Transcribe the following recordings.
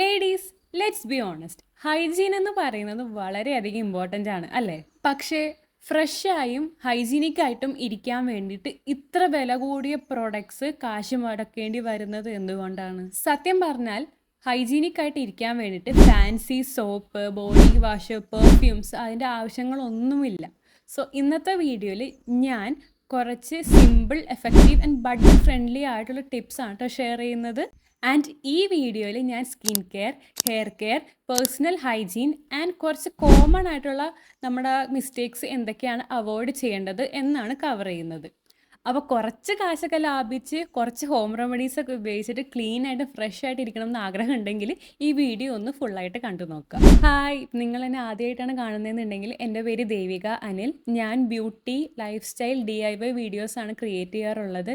Ladies, let's be honest, hygiene എന്ന് പറയുന്നത് വളരെയധികം ഇമ്പോർട്ടൻ്റ് ആണ് അല്ലേ? പക്ഷേ ഫ്രഷായും ഹൈജീനിക്കായിട്ടും ഇരിക്കാൻ വേണ്ടിയിട്ട് ഇത്ര വില കൂടിയ പ്രൊഡക്ട്സ് കാശ് മുടക്കേണ്ടി വരുന്നത് എന്തുകൊണ്ടാണ്? സത്യം പറഞ്ഞാൽ ഹൈജീനിക് ആയിട്ട് ഇരിക്കാൻ വേണ്ടിയിട്ട് fancy soap, body wash, perfumes അതിൻ്റെ ആവശ്യങ്ങളൊന്നുമില്ല. സോ ഇന്നത്തെ വീഡിയോയിൽ ഞാൻ കുറച്ച് simple, effective and budget friendly ആയിട്ടുള്ള ടിപ്സ് ആണ് കേട്ടോ ഷെയർ ചെയ്യുന്നത്. ആൻഡ് ഈ വീഡിയോയിൽ ഞാൻ skin care, hair care, personal hygiene and കുറച്ച് കോമൺ ആയിട്ടുള്ള നമ്മുടെ മിസ്റ്റേക്സ് എന്തൊക്കെയാണ് അവോയ്ഡ് ചെയ്യേണ്ടത് എന്നാണ് കവർ ചെയ്യുന്നത്. അപ്പോൾ കുറച്ച് കാശൊക്കെ ലാഭിച്ച് കുറച്ച് ഹോം റെമഡീസ് ഒക്കെ ഉപയോഗിച്ചിട്ട് ക്ലീൻ ആയിട്ട് ഫ്രഷ് ആയിട്ട് ഇരിക്കണം എന്ന് ആഗ്രഹം ഉണ്ടെങ്കിൽ ഈ വീഡിയോ ഒന്ന് ഫുള്ളായിട്ട് കണ്ടു നോക്കാം. ഹായ്, നിങ്ങൾ എന്നെ ആദ്യമായിട്ടാണ് കാണുന്നതെന്നുണ്ടെങ്കിൽ എൻ്റെ പേര് ദേവിക അനിൽ. ഞാൻ ബ്യൂട്ടി, ലൈഫ് സ്റ്റൈൽ, DIY വീഡിയോസാണ് ക്രിയേറ്റ് ചെയ്യാറുള്ളത്.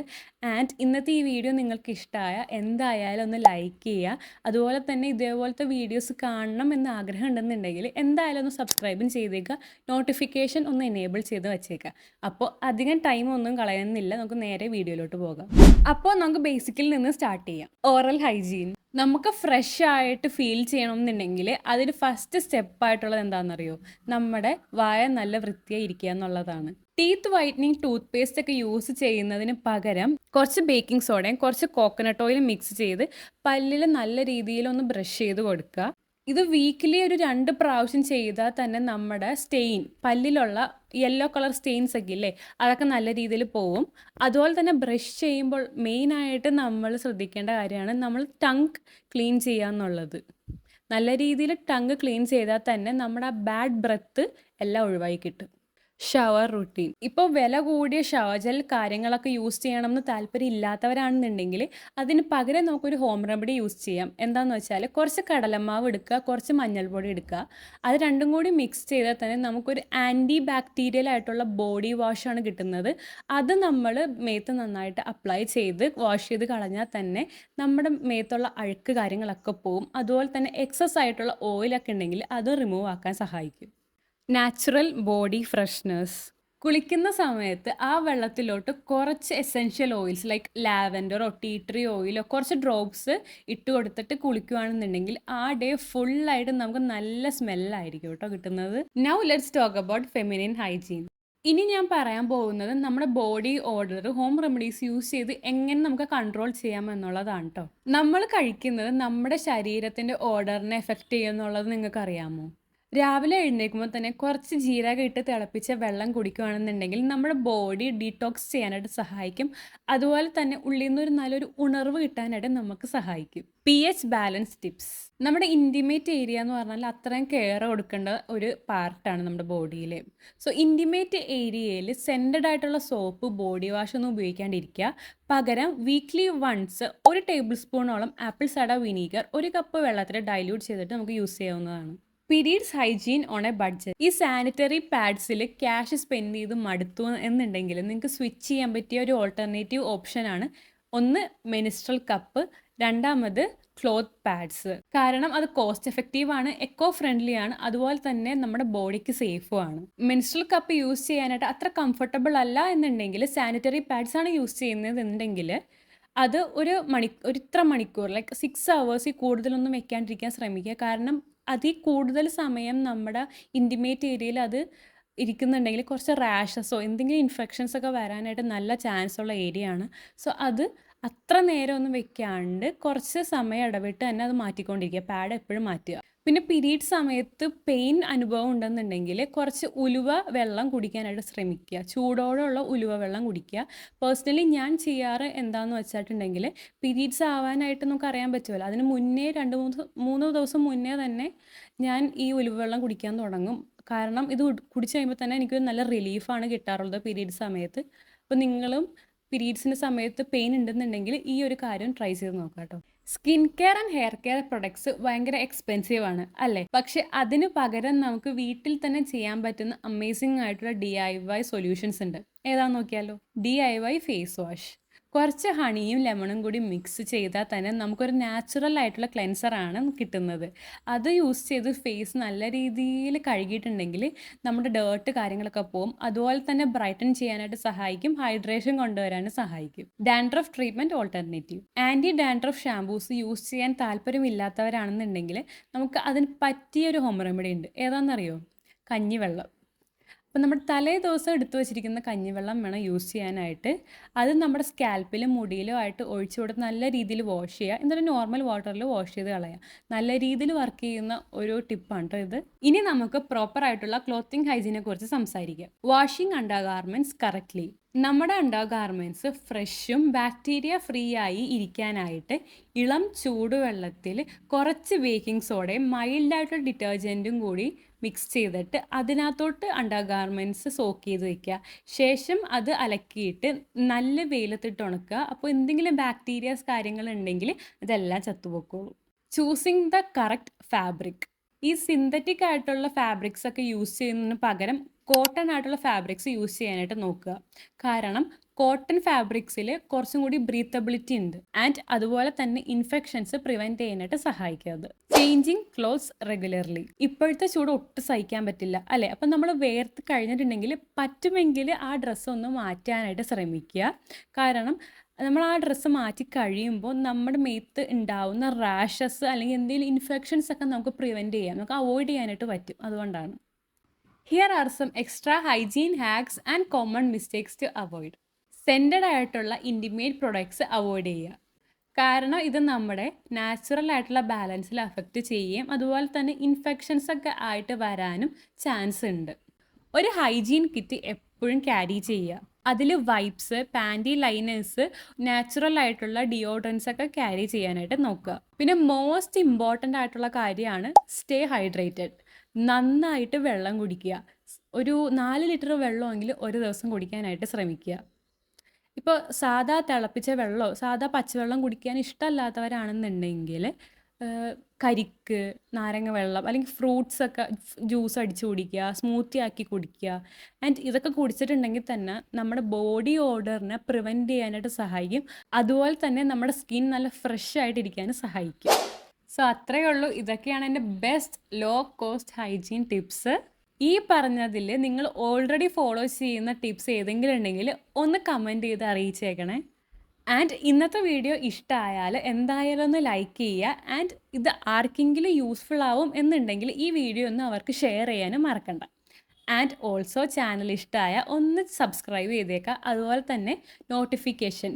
ആൻഡ് ഇന്നത്തെ ഈ വീഡിയോ നിങ്ങൾക്ക് ഇഷ്ടമായ എന്തായാലും ഒന്ന് ലൈക്ക് ചെയ്യുക. അതുപോലെ തന്നെ ഇതേപോലത്തെ വീഡിയോസ് കാണണം എന്ന് ആഗ്രഹം ഉണ്ടെന്നുണ്ടെങ്കിൽ എന്തായാലും ഒന്ന് സബ്സ്ക്രൈബും ചെയ്തേക്കുക, നോട്ടിഫിക്കേഷൻ ഒന്ന് എനേബിൾ ചെയ്ത് വെച്ചേക്കുക. അപ്പോൾ അധികം ടൈം ഒന്നും കളയുന്നില്ല, നമുക്ക് നേരെ വീഡിയോയിലോട്ട് പോകാം. അപ്പോൾ നമുക്ക് ബേസിക്കിൽ നിന്ന് സ്റ്റാർട്ട് ചെയ്യാം. ഓറൽ ഹൈജീൻ നമുക്ക് ഫ്രഷ് ആയിട്ട് ഫീൽ ചെയ്യണമെന്നുണ്ടെങ്കിൽ അതിൽ ഫസ്റ്റ് സ്റ്റെപ്പായിട്ടുള്ളത് എന്താണെന്നറിയോ? നമ്മുടെ വായ നല്ല വൃത്തിയായി ഇരിക്കുക എന്നുള്ളതാണ്. ടീത്ത് വൈറ്റനിങ് ടൂത്ത് പേസ്റ്റ് ഒക്കെ യൂസ് ചെയ്യുന്നതിന് പകരം കുറച്ച് ബേക്കിംഗ് സോഡയും കുറച്ച് കോക്കനട്ട് ഓയിലും മിക്സ് ചെയ്ത് പല്ലിൽ നല്ല രീതിയിലൊന്ന് ബ്രഷ് ചെയ്ത് കൊടുക്കുക. ഇത് വീക്കിലി ഒരു 2 പ്രാവശ്യം ചെയ്താൽ തന്നെ നമ്മുടെ സ്റ്റെയിൻ, പല്ലിലുള്ള യെല്ലോ കളർ സ്റ്റെയിൻസ് ഒക്കെ ഇല്ലേ, അതൊക്കെ നല്ല രീതിയിൽ പോവും. അതുപോലെ തന്നെ ബ്രഷ് ചെയ്യുമ്പോൾ മെയിനായിട്ട് നമ്മൾ ശ്രദ്ധിക്കേണ്ട കാര്യമാണ് നമ്മൾ ടങ് ക്ലീൻ ചെയ്യുക എന്നുള്ളത്. നല്ല രീതിയിൽ ടങ് ക്ലീൻ ചെയ്താൽ തന്നെ നമ്മുടെ ബാഡ് ബ്രെത്ത് എല്ലാം ഒഴിവായി കിട്ടും. ഷവർ റൂട്ടീൻ, ഇപ്പോൾ വില കൂടിയ ഷവർ ജെൽ കാര്യങ്ങളൊക്കെ യൂസ് ചെയ്യണമെന്ന് താല്പര്യം ഇല്ലാത്തവരാണെന്നുണ്ടെങ്കിൽ അതിന് പകരം നമുക്കൊരു ഹോം റെമഡി യൂസ് ചെയ്യാം. എന്താണെന്ന് വെച്ചാൽ കുറച്ച് കടലമാവ് എടുക്കുക, കുറച്ച് മഞ്ഞൾപ്പൊടി എടുക്കുക. അത് രണ്ടും കൂടി മിക്സ് ചെയ്താൽ തന്നെ നമുക്കൊരു ആൻറ്റി ബാക്ടീരിയൽ ആയിട്ടുള്ള ബോഡി വാഷാണ് കിട്ടുന്നത്. അത് നമ്മൾ മേത്ത് നന്നായിട്ട് അപ്ലൈ ചെയ്ത് വാഷ് ചെയ്ത് കളഞ്ഞാൽ തന്നെ നമ്മുടെ മേത്തുള്ള അഴുക്ക് കാര്യങ്ങളൊക്കെ പോവും. അതുപോലെ തന്നെ എക്സസ് ആയിട്ടുള്ള ഓയിലൊക്കെ ഉണ്ടെങ്കിൽ അത് റിമൂവ് ആക്കാൻ സഹായിക്കും. നാച്ചുറൽ ബോഡി ഫ്രഷ്നസ്, കുളിക്കുന്ന സമയത്ത് ആ വെള്ളത്തിലോട്ട് കുറച്ച് എസെൻഷ്യൽ ഓയിൽസ് ലൈക്ക് ലാവൻഡറോ ടീ ട്രീ ഓയിലോ കുറച്ച് ഡ്രോപ്സ് ഇട്ട് കൊടുത്തിട്ട് കുളിക്കുകയാണെന്നുണ്ടെങ്കിൽ ആ ഡേ ഫുള്ളായിട്ട് നമുക്ക് നല്ല സ്മെല്ലായിരിക്കും കേട്ടോ കിട്ടുന്നത്. Now let's talk about feminine hygiene. ഇനി ഞാൻ പറയാൻ പോകുന്നത് നമ്മുടെ body order, home remedies use ചെയ്ത് എങ്ങനെ നമുക്ക് കൺട്രോൾ ചെയ്യാമെന്നുള്ളതാണ് കേട്ടോ. നമ്മൾ കഴിക്കുന്നത് നമ്മുടെ ശരീരത്തിൻ്റെ ഓർഡറിനെ എഫക്റ്റ് ചെയ്യുമെന്നുള്ളത് നിങ്ങൾക്ക് അറിയാമോ? രാവിലെ എഴുന്നേൽക്കുമ്പോൾ തന്നെ കുറച്ച് ജീരകം ഇട്ട് തിളപ്പിച്ച വെള്ളം കുടിക്കുകയാണെന്നുണ്ടെങ്കിൽ നമ്മുടെ ബോഡി ഡീടോക്സ് ചെയ്യാനായിട്ട് സഹായിക്കും. അതുപോലെ തന്നെ ഉള്ളിൽ നിന്ന് ഒരു നല്ലൊരു ഉണർവ് കിട്ടാനായിട്ട് നമുക്ക് സഹായിക്കും. pH ബാലൻസ് ടിപ്സ്, നമ്മുടെ ഇൻറ്റിമേറ്റ് ഏരിയ എന്ന് പറഞ്ഞാൽ അത്രയും കെയർ കൊടുക്കേണ്ട ഒരു പാർട്ടാണ് നമ്മുടെ ബോഡിയിൽ. സോ ഇൻറ്റിമേറ്റ് ഏരിയയിൽ സെൻറ്റഡ് ആയിട്ടുള്ള സോപ്പ്, ബോഡി വാഷ് ഒന്നും ഉപയോഗിക്കാണ്ടിരിക്കുക. പകരം വീക്ക്ലി വൺസ് 1 ടേബിൾ സ്പൂണോളം ആപ്പിൾ സൈഡർ വിനീഗർ 1 കപ്പ് വെള്ളത്തിൽ ഡൈല്യൂട്ട് ചെയ്തിട്ട് നമുക്ക് യൂസ് ചെയ്യാവുന്നതാണ്. Periods hygiene on A budget, ഈ സാനിറ്ററി പാഡ്സിൽ ക്യാഷ് സ്പെൻഡ് ചെയ്ത് മടുത്തു എന്നുണ്ടെങ്കിൽ നിങ്ങൾക്ക് സ്വിച്ച് ചെയ്യാൻ പറ്റിയ ഒരു ഓൾട്ടർനേറ്റീവ് ഓപ്ഷനാണ് ഒന്ന് മെനിസ്ട്രൽ കപ്പ്, രണ്ടാമത് ക്ലോത്ത് പാഡ്സ്. കാരണം അത് കോസ്റ്റ് എഫക്റ്റീവ് ആണ്, എക്കോ ഫ്രണ്ട്ലി ആണ്, അതുപോലെ തന്നെ നമ്മുടെ ബോഡിക്ക് സേഫും ആണ്. മെനിസ്ട്രൽ കപ്പ് യൂസ് ചെയ്യാനായിട്ട് അത്ര കംഫർട്ടബിൾ അല്ല എന്നുണ്ടെങ്കിൽ സാനിറ്ററി പാഡ്സ് ആണ് യൂസ് ചെയ്യുന്നത് എന്നുണ്ടെങ്കിൽ അത് ഒരു ഇത്ര മണിക്കൂർ ലൈക്ക് 6 hours കൂടുതലൊന്നും വെക്കാണ്ടിരിക്കാൻ ശ്രമിക്കുക. കാരണം അതിൽ കൂടുതൽ സമയം നമ്മുടെ ഇൻറ്റിമേറ്റ് ഏരിയയിൽ അത് ഇരിക്കുന്നുണ്ടെങ്കിൽ കുറച്ച് റാഷസോ എന്തെങ്കിലും ഇൻഫെക്ഷൻസ് ഒക്കെ വരാനായിട്ട് നല്ല ചാൻസ് ഉള്ള ഏരിയ ആണ്. സോ അത് അത്ര നേരം ഒന്നും വെക്കാണ്ട് കുറച്ച് സമയം ഇടവിട്ട് തന്നെ അത് മാറ്റിക്കൊണ്ടിരിക്കുക, പാഡ് എപ്പോഴും മാറ്റുക. പിന്നെ പീരീഡ് സമയത്ത് പെയിൻ അനുഭവം ഉണ്ടെന്നുണ്ടെങ്കിൽ കുറച്ച് ഉലുവ വെള്ളം കുടിക്കാനായിട്ട് ശ്രമിക്കുക, ചൂടോടുള്ള ഉലുവ വെള്ളം കുടിക്കുക. പേഴ്സണലി ഞാൻ ചെയ്യാറ് എന്താണെന്ന് വെച്ചിട്ടുണ്ടെങ്കിൽ പീരീഡ്സ് ആവാനായിട്ട് നമുക്ക് അറിയാൻ പറ്റുമല്ലോ, അതിന് മുന്നേ 2-3 ദിവസം മുന്നേ തന്നെ ഞാൻ ഈ ഉലുവ വെള്ളം കുടിക്കാൻ തുടങ്ങും. കാരണം ഇത് കുടിച്ച് കഴിയുമ്പോൾ തന്നെ എനിക്കൊരു നല്ല റിലീഫാണ് കിട്ടാറുള്ളത് പീരീഡ് സമയത്ത്. അപ്പോൾ നിങ്ങളും പീരീഡ്സിൻ്റെ സമയത്ത് പെയിൻ ഉണ്ടെന്നുണ്ടെങ്കിൽ ഈ ഒരു കാര്യം ട്രൈ ചെയ്ത് നോക്കാം കേട്ടോ. Skin care and hair care products ഭയങ്കര എക്സ്പെൻസീവ് ആണ് അല്ലേ? പക്ഷെ അതിന് പകരം നമുക്ക് വീട്ടിൽ തന്നെ ചെയ്യാൻ പറ്റുന്ന അമേസിംഗ് ആയിട്ടുള്ള DIY സൊല്യൂഷൻസ് ഉണ്ട്. ഏതാന്ന് നോക്കിയാലോ? DIY face wash. കുറച്ച് ഹണിയും ലെമണും കൂടി മിക്സ് ചെയ്താൽ തന്നെ നമുക്കൊരു നാച്ചുറൽ ആയിട്ടുള്ള ക്ലെൻസറാണ് കിട്ടുന്നത്. അത് യൂസ് ചെയ്ത് ഫേസ് നല്ല രീതിയിൽ കഴുകിയിട്ടുണ്ടെങ്കിൽ നമ്മുടെ ഡേർട്ട് കാര്യങ്ങളൊക്കെ പോവും. അതുപോലെ തന്നെ ബ്രൈറ്റൻ ചെയ്യാനായിട്ട് സഹായിക്കും, ഹൈഡ്രേഷൻ കൊണ്ടുവരാനും സഹായിക്കും. Dandruff treatment alternative. Anti dandruff shampoos use ചെയ്യാൻ താല്പര്യമില്ലാത്തവരാണെന്നുണ്ടെങ്കിൽ നമുക്ക് അതിന് പറ്റിയൊരു ഹോം റെമഡി ഉണ്ട്. ഏതാണെന്നറിയോ? കഞ്ഞിവെള്ളം. അപ്പം നമ്മുടെ തലേ ദിവസം എടുത്തു വച്ചിരിക്കുന്ന കഞ്ഞിവെള്ളം വേണം യൂസ് ചെയ്യാനായിട്ട്. അത് നമ്മുടെ സ്കാൽപ്പിലും മുടിയിലും ആയിട്ട് ഒഴിച്ചു കൊടുത്ത് നല്ല രീതിയിൽ വാഷ് ചെയ്യുക. എന്നിട്ട് നോർമൽ വാട്ടറിൽ വാഷ് ചെയ്ത് കളയുക. നല്ല രീതിയിൽ വർക്ക് ചെയ്യുന്ന ഒരു ടിപ്പാണ് കേട്ടോ ഇത്. ഇനി നമുക്ക് പ്രോപ്പർ ആയിട്ടുള്ള ക്ലോത്തിങ് ഹൈജീനെ കുറിച്ച് സംസാരിക്കാം. Washing under garments correctly. നമ്മുടെ അണ്ടർ ഗാർമെൻറ്റ്സ് ഫ്രഷും ബാക്ടീരിയ ഫ്രീ ആയി ഇരിക്കാനായിട്ട് ഇളം ചൂടുവെള്ളത്തിൽ കുറച്ച് ബേക്കിംഗ് സോഡയും മൈൽഡായിട്ടുള്ള ഡിറ്റർജൻറ്റും കൂടി മിക്സ് ചെയ്തിട്ട് അതിനകത്തോട്ട് അണ്ടർ ഗാർമെൻറ്റ്സ് സോക്ക് ചെയ്ത് വയ്ക്കുക. ശേഷം അത് അലക്കിയിട്ട് നല്ല വെയിലത്തിട്ട് ഉണക്കുക. അപ്പോൾ എന്തെങ്കിലും ബാക്ടീരിയാസ് കാര്യങ്ങളുണ്ടെങ്കിൽ ഇതെല്ലാം ചത്തുപൊക്കോളൂ. Choosing the correct fabric. ഈ സിന്തറ്റിക് ആയിട്ടുള്ള ഫാബ്രിക്സ് ഒക്കെ യൂസ് ചെയ്യുന്നതിന് പകരം കോട്ടൺ ആയിട്ടുള്ള ഫാബ്രിക്സ് യൂസ് ചെയ്യാനായിട്ട് നോക്കുക. കാരണം കോട്ടൺ ഫാബ്രിക്സിൽ കുറച്ചും കൂടി ബ്രീത്തബിലിറ്റി ഉണ്ട്. ആൻഡ് അതുപോലെ തന്നെ ഇൻഫെക്ഷൻസ് പ്രിവെൻറ്റ് ചെയ്യാനായിട്ട് സഹായിക്കുന്നത്. Changing clothes regularly. ഇപ്പോഴത്തെ ചൂട് ഒട്ടും സഹിക്കാൻ പറ്റില്ല അല്ലേ? അപ്പം നമ്മൾ വേർത്ത് കഴിഞ്ഞിട്ടുണ്ടെങ്കിൽ പറ്റുമെങ്കിൽ ആ ഡ്രസ്സ് ഒന്ന് മാറ്റാനായിട്ട് ശ്രമിക്കുക. കാരണം നമ്മൾ ആ ഡ്രസ്സ് മാറ്റി കഴിയുമ്പോൾ നമ്മുടെ മേത്ത് ഉണ്ടാവുന്ന റാഷസ് അല്ലെങ്കിൽ എന്തെങ്കിലും ഇൻഫെക്ഷൻസ് ഒക്കെ നമുക്ക് പ്രിവെൻറ്റ് ചെയ്യാം, നമുക്ക് അവോയ്ഡ് ചെയ്യാനായിട്ട് പറ്റും. അതുകൊണ്ടാണ്. Here are some extra hygiene hacks and common mistakes to avoid. Scented ആയിട്ടുള്ള ഇൻറ്റിമേറ്റ് പ്രൊഡക്ട്സ് അവോയ്ഡ് ചെയ്യുക. കാരണം ഇത് നമ്മുടെ നാച്ചുറൽ ആയിട്ടുള്ള ബാലൻസിൽ അഫക്റ്റ് ചെയ്യുകയും അതുപോലെ തന്നെ ഇൻഫെക്ഷൻസ് ഒക്കെ ആയിട്ട് വരാനും ചാൻസ് ഉണ്ട്. ഒരു ഹൈജീൻ കിറ്റ് എപ്പോഴും ക്യാരി ചെയ്യുക. അതിൽ വൈപ്സ്, പാൻറ്റി ലൈനേഴ്സ്, നാച്ചുറൽ ആയിട്ടുള്ള ഡിയോഡ്രൻസ് ഒക്കെ ക്യാരി ചെയ്യാനായിട്ട് നോക്കുക. പിന്നെ മോസ്റ്റ് ഇമ്പോർട്ടൻ്റ് ആയിട്ടുള്ള കാര്യമാണ് സ്റ്റേ ഹൈഡ്രേറ്റഡ്. നന്നായിട്ട് വെള്ളം കുടിക്കുക. ഒരു 4 ലിറ്റർ വെള്ളമെങ്കിലും ഒരു ദിവസം കുടിക്കാനായിട്ട് ശ്രമിക്കുക. ഇപ്പോൾ സാധാ തിളപ്പിച്ച വെള്ളമോ സാധാ പച്ചവെള്ളം കുടിക്കാൻ ഇഷ്ടമല്ലാത്തവരാണെന്നുണ്ടെങ്കിൽ കരിക്ക്, നാരങ്ങ വെള്ളം അല്ലെങ്കിൽ ഫ്രൂട്ട്സ് ഒക്കെ ജ്യൂസ് അടിച്ച് കുടിക്കുക, സ്മൂത്തി ആക്കി കുടിക്കുക. ആൻഡ് ഇതൊക്കെ കുടിച്ചിട്ടുണ്ടെങ്കിൽ തന്നെ നമ്മുടെ ബോഡി ഓർഡറിനെ പ്രിവെൻറ്റ് ചെയ്യാനായിട്ട് സഹായിക്കും. അതുപോലെ തന്നെ നമ്മുടെ സ്കിൻ നല്ല ഫ്രഷ് ആയിട്ടിരിക്കാനും സഹായിക്കും. സോ അത്രയേ ഉള്ളൂ. ഇതൊക്കെയാണ് എൻ്റെ best low cost hygiene tips. ഈ പറഞ്ഞതിൽ നിങ്ങൾ ഓൾറെഡി ഫോളോ ചെയ്യുന്ന ടിപ്സ് ഏതെങ്കിലും ഉണ്ടെങ്കിൽ ഒന്ന് കമൻറ്റ് ചെയ്ത് അറിയിച്ചേക്കണേ. ആൻഡ് ഇന്നത്തെ വീഡിയോ ഇഷ്ടമായാൽ എന്തായാലും ഒന്ന് ലൈക്ക് ചെയ്യുക. ആൻഡ് ഇത് ആർക്കെങ്കിലും യൂസ്ഫുൾ ആവും എന്നുണ്ടെങ്കിൽ ഈ വീഡിയോ ഒന്ന് അവർക്ക് ഷെയർ ചെയ്യാനും മറക്കണ്ട. ആൻഡ് ഓൾസോ ചാനൽ ഇഷ്ടമായ ഒന്ന് സബ്സ്ക്രൈബ് ചെയ്തേക്കുക. അതുപോലെ തന്നെ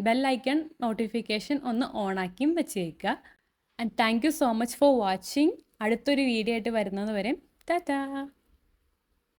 ബെല്ലൈക്കൺ നോട്ടിഫിക്കേഷൻ ഒന്ന് ഓണാക്കിയും വെച്ചേക്കുക. And thank you so much for watching. അടുത്തൊരു വീഡിയോ ആയിട്ട് വരുന്നത് വരെ ടാറ്റാ.